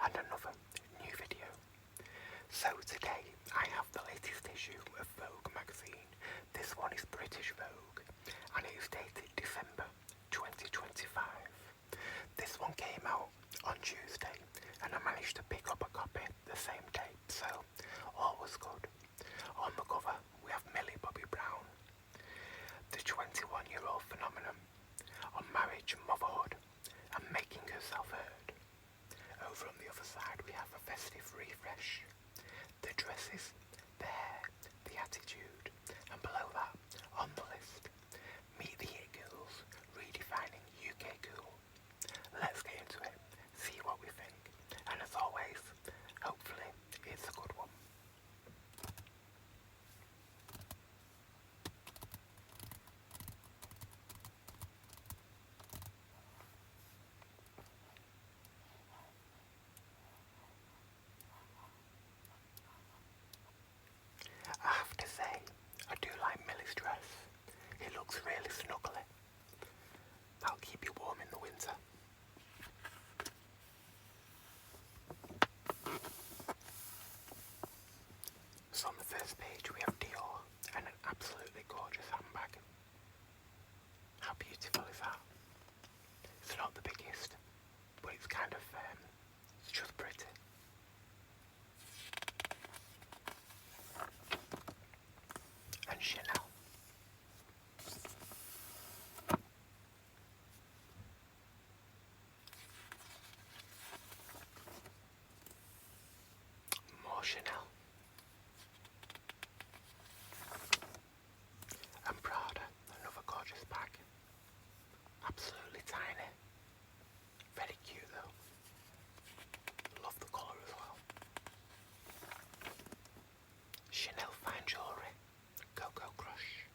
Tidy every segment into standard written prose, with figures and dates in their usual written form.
and another new video. So today I have the latest issue of Vogue magazine. This one is British Vogue and it is dated December 2025. This one came out on Tuesday and I managed to pick up a copy the same day, so all was good. On the cover we have Millie Bobby Brown, the 21-year-old phenomenon on marriage and motherhood and making herself heard. Over on the other side we have a festive refresh, the dresses, the hair, the attitude, and below that, on the list, meet the hit girls, redefining UK cool. Let's get into it, see what we think, and as always, hopefully it's a good one. I have to say, I do like Millie's dress. It looks really snuggly. That'll keep you warm in the winter. So on the first page we have Dior and an absolutely gorgeous handbag. How beautiful is that? It's not the biggest, but it's kind of, it's just pretty. And Chanel. More Chanel. And Prada, another gorgeous bag. Absolutely tiny. Very cute though. Love the colour as well. Chanel fine jewellery. Coco Crush.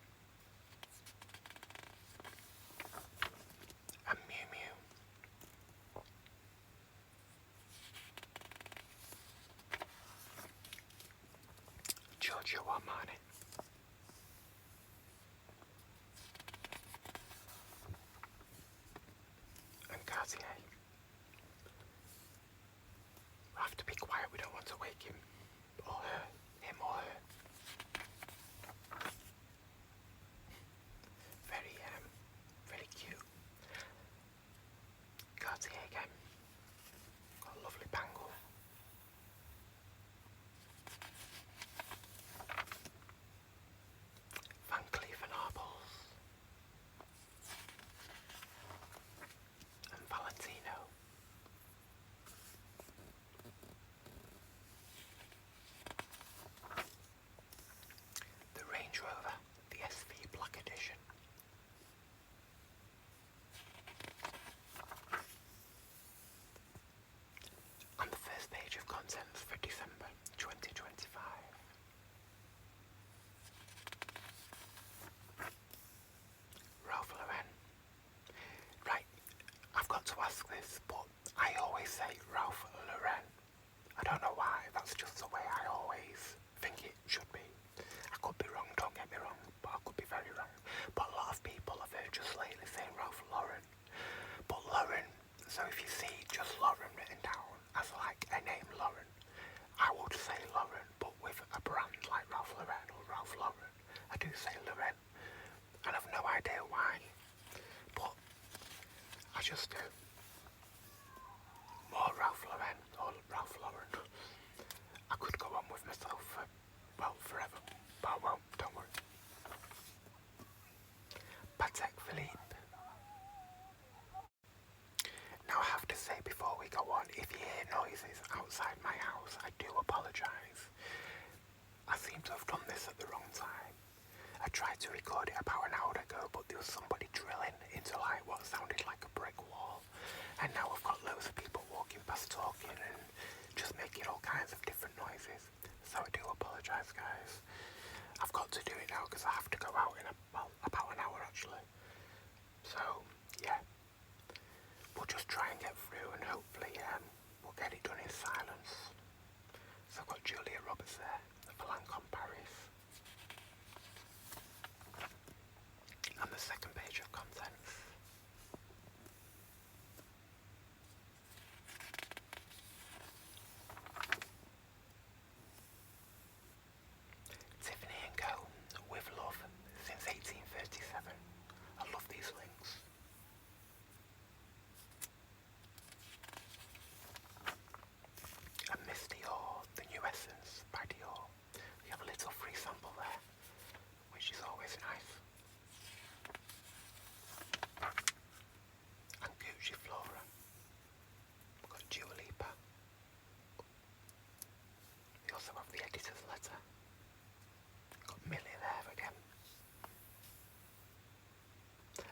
And Miu Miu. Giorgio Armani. And Cartier. We have to be quiet, we don't want to wake him or her. Him or her. Very cute. Cartier again. Got a lovely bangle. Van Cleef and Arpels. And Valentino. The Range Rover, the SV Black Edition. On the first page of contents for December 2025. Ralph Lauren. Right, I've got to ask this, but I always say Ralph Lauren. I don't know why, that's just the way I always think it should be. I could be wrong, don't get me wrong, but I could be very wrong. But a lot of people have heard just lately saying Ralph Lauren. But Lauren, so if you see just Lauren written down as like a name Lauren, I would say Lauren, but with a brand like Ralph Lauren or Ralph Lauren, I do say Lauren. And I've no idea why, but I just do. More Ralph Lauren or Ralph Lauren. I could go on with myself for, well, forever, but I won't, don't worry. Patek Philippe. Now I have to say before we go on, if you hear noises outside my house, I do apologise. I seem to have done this at the wrong time. I tried to record it about an hour ago, but there was somebody drilling into like what sounded like a brick wall. And now I've got loads of people walking past talking and just making all kinds of different noises. So I do apologise, guys. I've got to do it now because I have to go out in about an hour actually. So, yeah. We'll just try and get through and hopefully we'll get it done in silence. So I've got Julia Roberts there, for Lancome Paris. And the second page of contents. the editor's letter. Got Millie there again.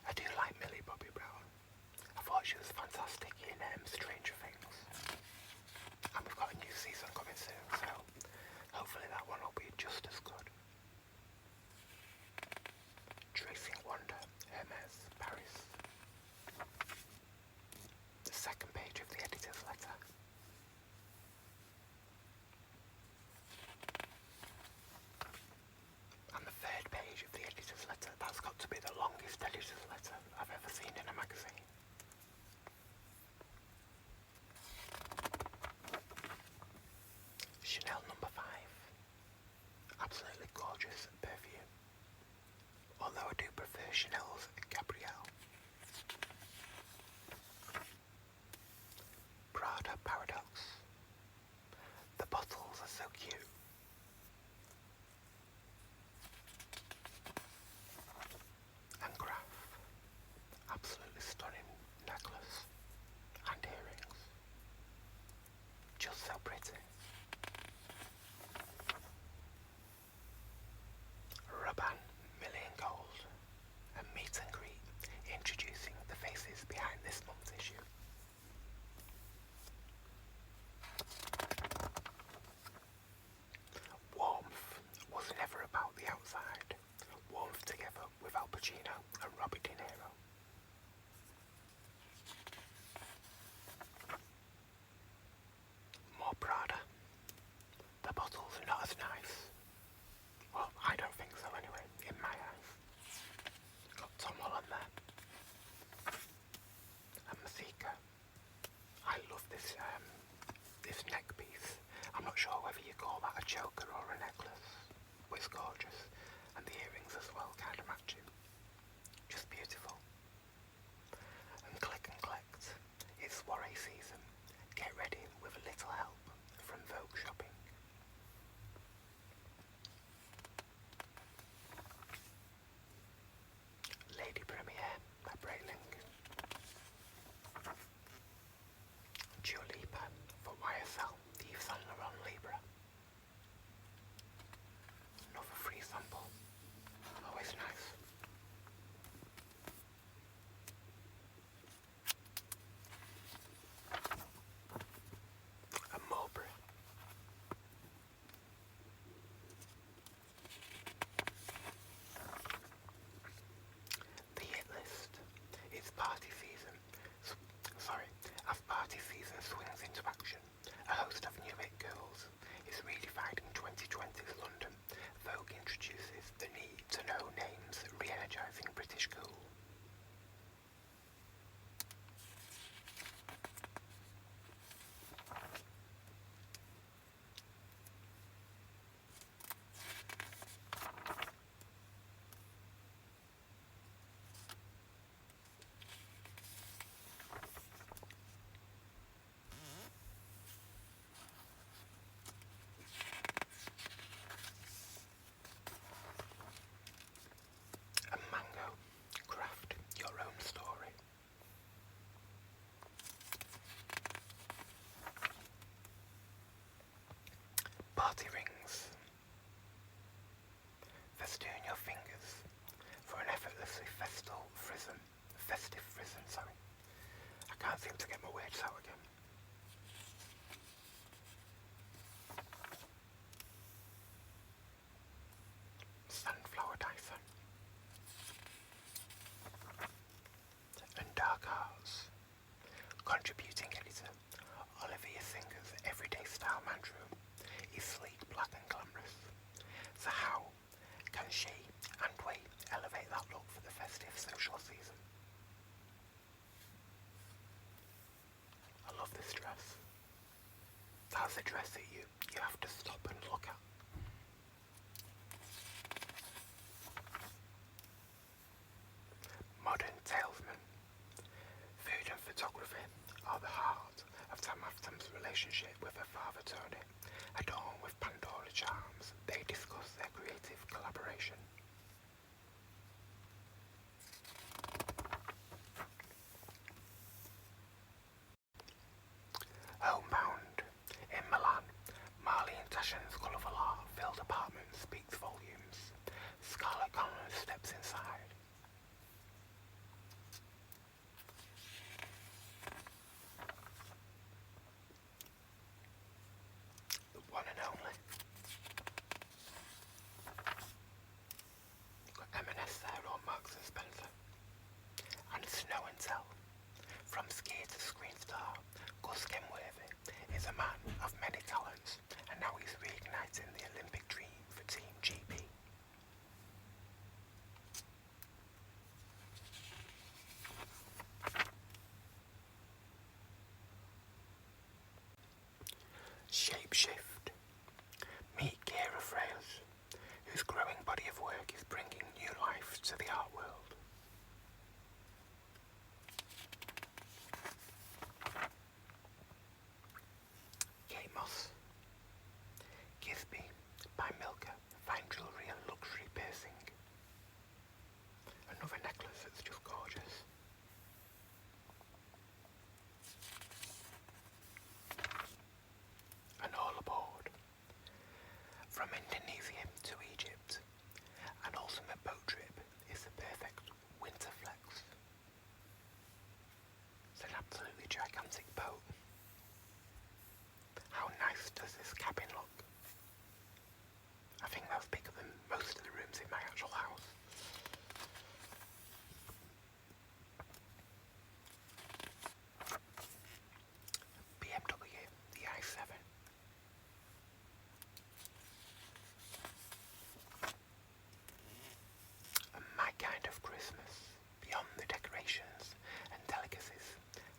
I do like Millie Bobby Brown. I thought she was fantastic in Stranger Things. And we've got a new season coming soon, so hopefully that one will be just as good. Tracing Wonder, Hermes, Paris. The second page of the editor's letter. And the third page of the editor's letter. That's got to be the longest editor's letter I've ever seen in a magazine. Chanel number 5. Absolutely gorgeous perfume. Although I do prefer Chanel's Gabrielle. Prada Paradox. The bottles are so cute. And Graf. Absolutely stunning necklace and earrings. Just so pretty. Rabanne, Millie in Gold, and meet and greet, introducing the faces behind this month's issue. Warmth was never about the outside. Warmth together with Al Pacino and Robert De Niro. More Prada. The bottles are not as nice. Well, I don't think so anyway, in my eyes. Got Tom Holland there. And Masika. I love this this neck piece. I'm not sure whether you call that a choker or a necklace, but it's gorgeous. And the earrings as well, kind of matching. Just beautiful. And click and collect. It's soiree season. Get ready with a little help from Vogue shopping. Lady Premiere by Breitling. Dua Lipa for YSL, the Yves Saint Laurent Libra. Another free sample. Always nice. And Mulberry. The hit list. It's party season. As party season swings into action, a host of new hit girls is redefining 2020's London. Vogue introduces the need to know names, re-energising British cool. And Mango, craft your own story. Party rings. Festoon your fingers for an effortlessly festive frisson. I can't seem to get my words out again. Sunflower Dyson. And Dark Arts. Contributing editor Olivia Singer's everyday style mantra is sleek, black and glamorous. So how can she and we elevate that look for the festive social season? I love this dress. That's a dress that you have to stop and look at. Modern Talesman. Food and photography are the heart of Tam Aftam's relationship with her father Tony. Adorned with Pandora charms, they discuss their creative collaboration. Homebound. In Milan, Marley and Tashan's colourful His growing body of work is bringing new life to the art world. Moss. Gisby by Milka, fine jewellery and luxury piercing. Another necklace that's just gorgeous. And all aboard. From Indonesia to Egypt, an ultimate boat trip is the perfect winter flex. It's an absolutely gigantic boat. How nice does this cabin look? I think that's bigger than most of the rooms in my actual house. BMW, the i7. My kind of Christmas. Beyond the decorations and delicacies,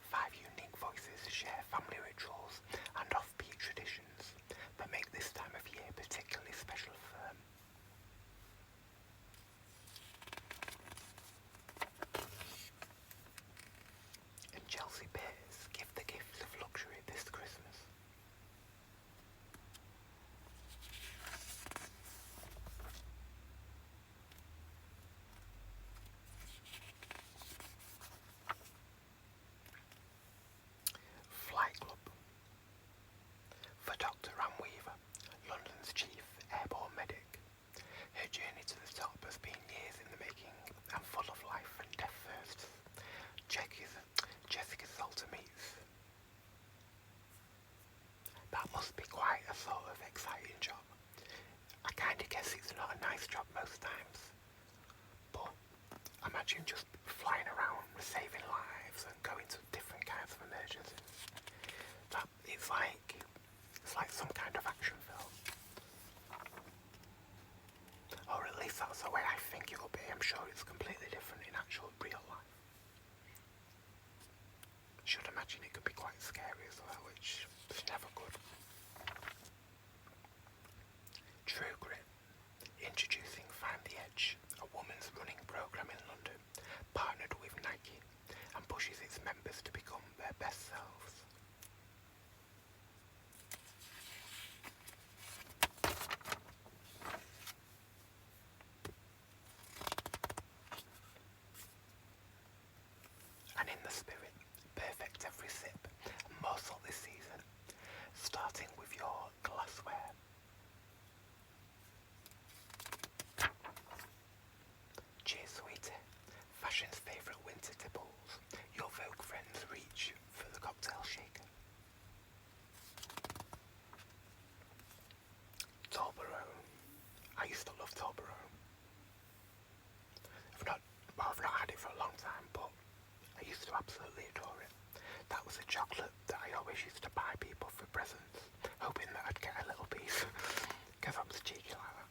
5 unique voices share family rituals and offbeat traditions that make this time of year particularly special for them. And Chelsea Bears give the gift of luxury this Christmas. Flight Club. For Dr. Anne Weaver, London's chief airborne medic, her journey to the top has been years in the making and full of life and death firsts. Jessica Salter meets. That must be quite a sort of exciting job. I kind of guess it's not a nice job most times, but imagine just flying around, saving lives and going to different kinds of emergencies. It's like some kind of action film. Or at least that's the way I think it will be. I'm sure it's completely different in actual real life. Should imagine it could be quite scary as well, which is never good. True Grit. Introducing Find the Edge, a woman's running programme in London, partnered with Nike, and pushes its members to become their best selves. And in the spirit, perfect every sip and morsel this season, starting with your glassware. Cheers, sweetie. Fashion's favourite winter tipple. Your Vogue friends reach for the cocktail shaker. Toblerone. I used to love Toblerone. I've not had it for a long time, but I used to absolutely adore it. That was a chocolate that I always used to buy people for presents, hoping that I'd get a little piece, because I was cheeky like that.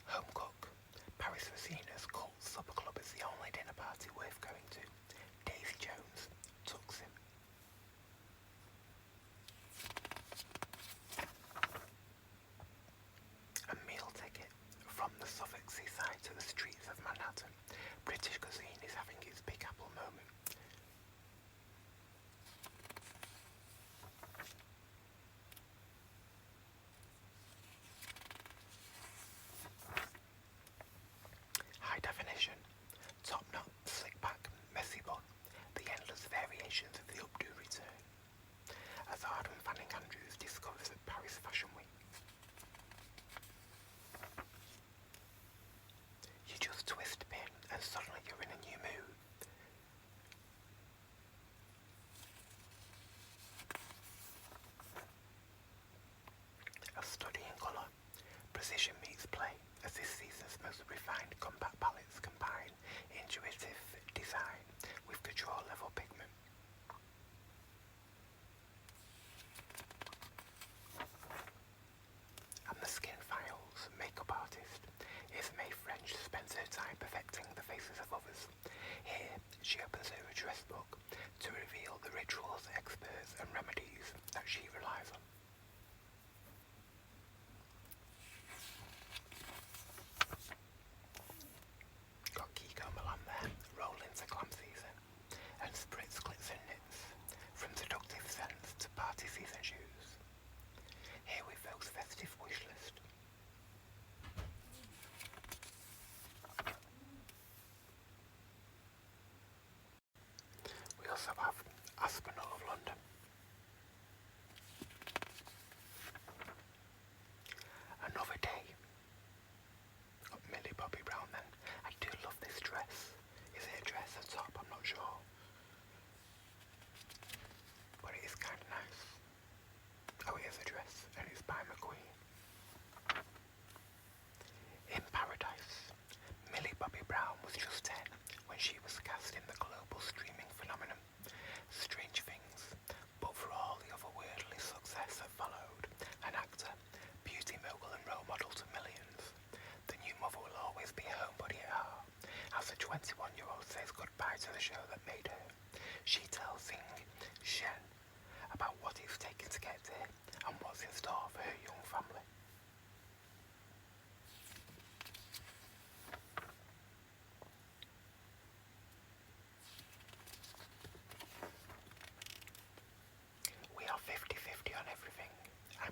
Home Cook. Paris Rosina's cult supper club is the only dinner party worth going to. Daisy Jones tucks him. A meal ticket. From the Suffolk seaside to the streets of Manhattan, British cuisine is having its Big Apple moment. High definition. Top knot, slick back, messy bun. The endless variations of the updo return. As Arden Fanning Andrews discovers at Paris Fashion Week. You just twist a pin and suddenly you're in a new mood. A study in colour. Precision meets play as this season's most refined compact palettes combine intuitive design with control level pigment. And the Skin Files makeup artist is May French spends her time perfecting the faces of others. Here, she opens her address book to reveal the rituals, experts and remedies that she relies on.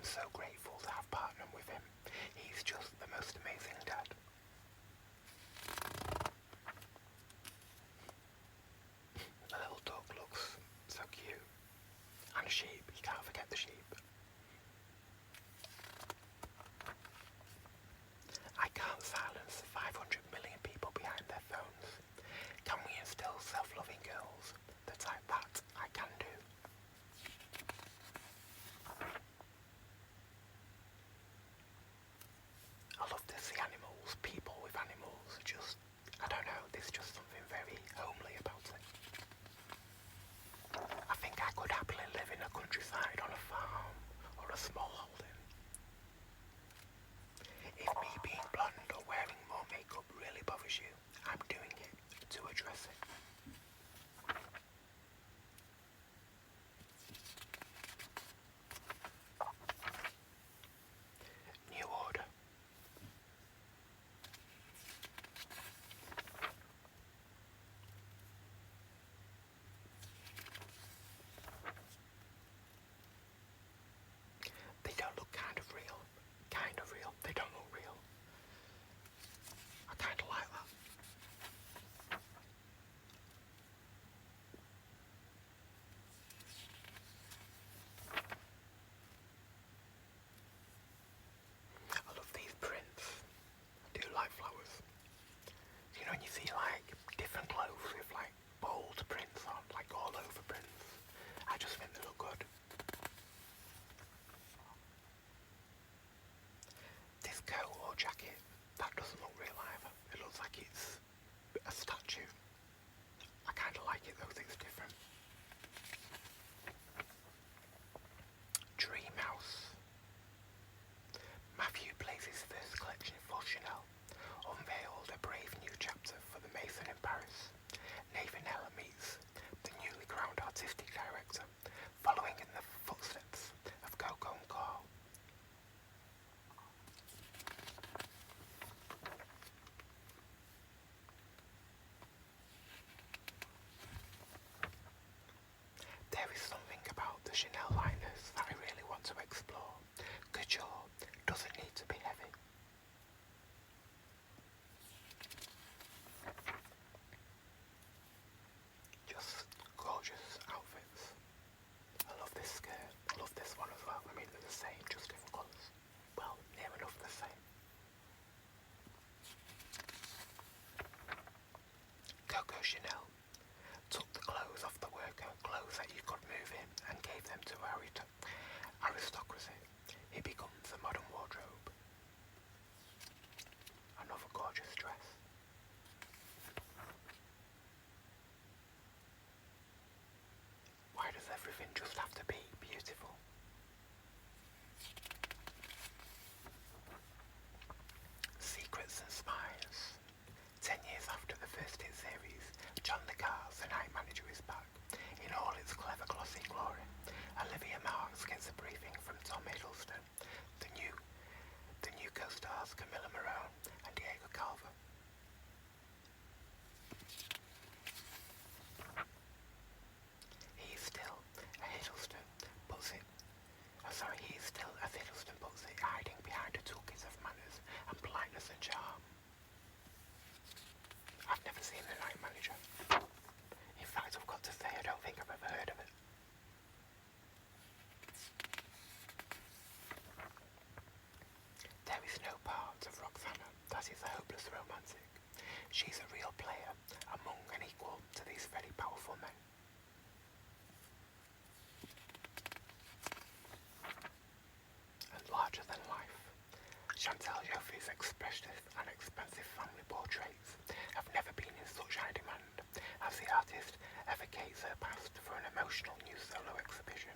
so grateful to have partnered with him. He's just the most amazing dad. The little dog looks so cute. And a sheep, you can't forget the sheep. I can't silence the 500 million people behind their phones. Can we instill self-loving girls? The type that I can do. I love to see animals, people with animals, I don't know, there's just something very homely about it. I think I could happily live in a countryside on a farm or a small holding. If me being blonde or wearing more makeup really bothers you, I'm doing it to address it. New order. They don't look kind of real. They don't look real. I kind of like that. I love these prints. I do like flowers. You know when you see like different clothes with like bold prints on, like all over prints, I just think they look good. This coat or jacket, that doesn't look real either. It looks like it's a statue. I kind of like it though, it's different. Dream House. Matthew Blaze's first collection for Chanel unveiled a brave new chapter for the Maison in Paris. Nathan Heller meets the newly crowned artistic director, following in the footsteps of Coco and Carl. There is something about the Chanel liners that I really want to explore. Couture doesn't need to be heavy. Just gorgeous outfits. I love this skirt. I love this one as well. I mean, they're the same, just different colours. Well, near enough the same. Coco Chanel took the clothes off the worker, clothes that you could move in, and gave them to aristocracy. It becomes a modern wardrobe. Another gorgeous dress. Why does everything just have to be beautiful? Secrets and Spies. 10 years after the first hit series, John Le Carre's The Night Manager is back, in all its clever glossy glory. Olivia Marks gets a briefing from Tom Hiddleston, the new co-stars Camilla Morone and Diego Calva. He's still, as Hiddleston puts it, hiding behind a toolkit of manners and politeness and charm. I've never seen The Night Manager. In fact, I've got to say, I don't think I've ever heard of it. There is no part of Roxana that is a hopeless romantic. She's a real player, among and equal to these very powerful men. And larger than life, Chantal Joffre's expressive and expensive family portraits have never been in such high demand as the artist evocates her past for an emotional new solo exhibition.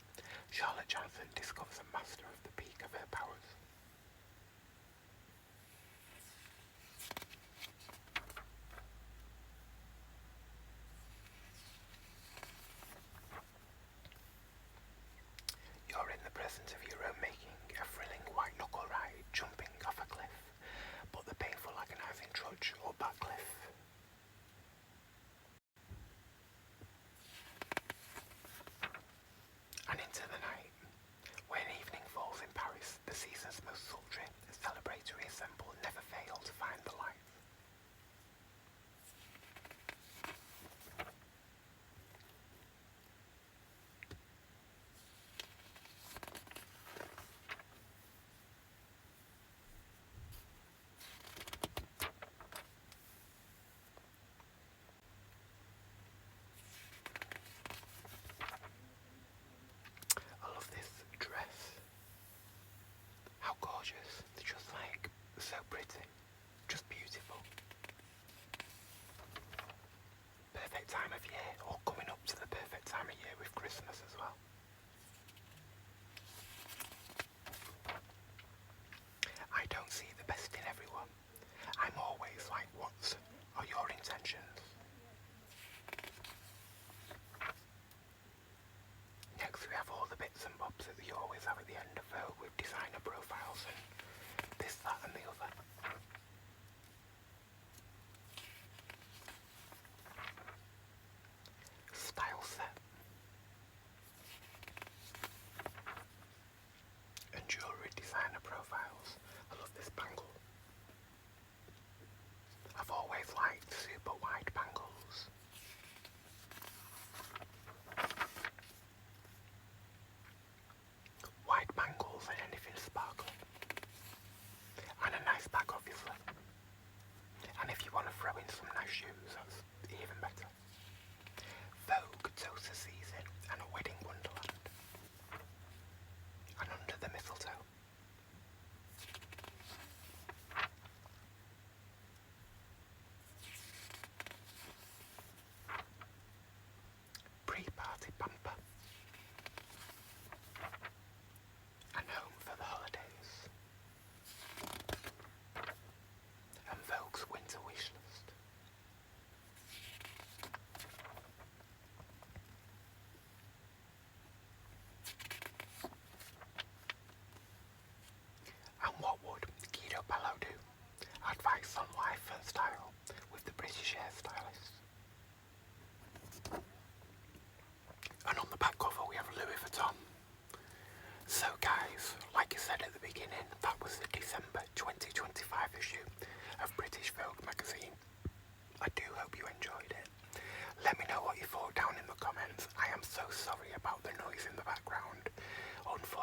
Charlotte Johnson discovers a master of the peak of her powers. You're in the presence of your own making, a thrilling white-knuckle ride, jumping off a cliff, but the painful agonising trudge or back cliff. And into the night, when evening falls in Paris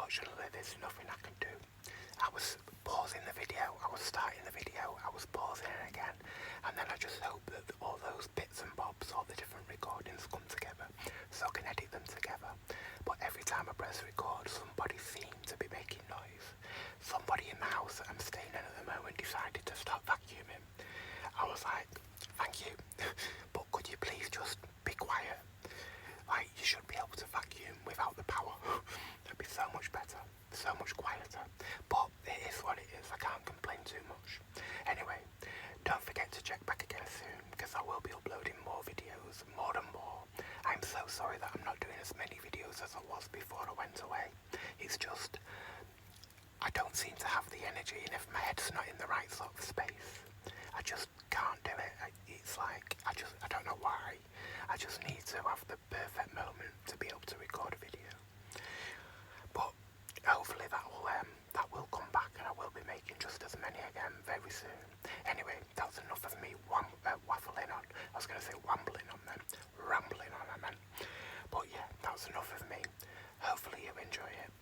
unfortunately there's nothing I can do. I was pausing the video, I was starting the video, I was pausing it again, and then I just hope that all those bits and bobs, all the different recordings come together so I can edit them together. But every time I press record, somebody seemed to be making noise. Somebody in the house that I'm staying in at the moment decided to start vacuuming. I was like, thank you, but could you please just be quiet? Like, you should be able to vacuum without the power. It'd be so much better, so much quieter. But it is what it is, I can't complain too much. Anyway, don't forget to check back again soon, because I will be uploading more videos, more and more. I'm so sorry that I'm not doing as many videos as I was before I went away. It's just, I don't seem to have the energy, and if my head's not in the right sort of space, I just can't do it. It's like, I don't know why. I just need to have the perfect moment to be able to record a video. But hopefully that will come back, and I will be making just as many again very soon. Anyway, that's enough of me waffling on. I was going to say wambling on then. Rambling on, I meant. But yeah, that's enough of me. Hopefully you enjoy it.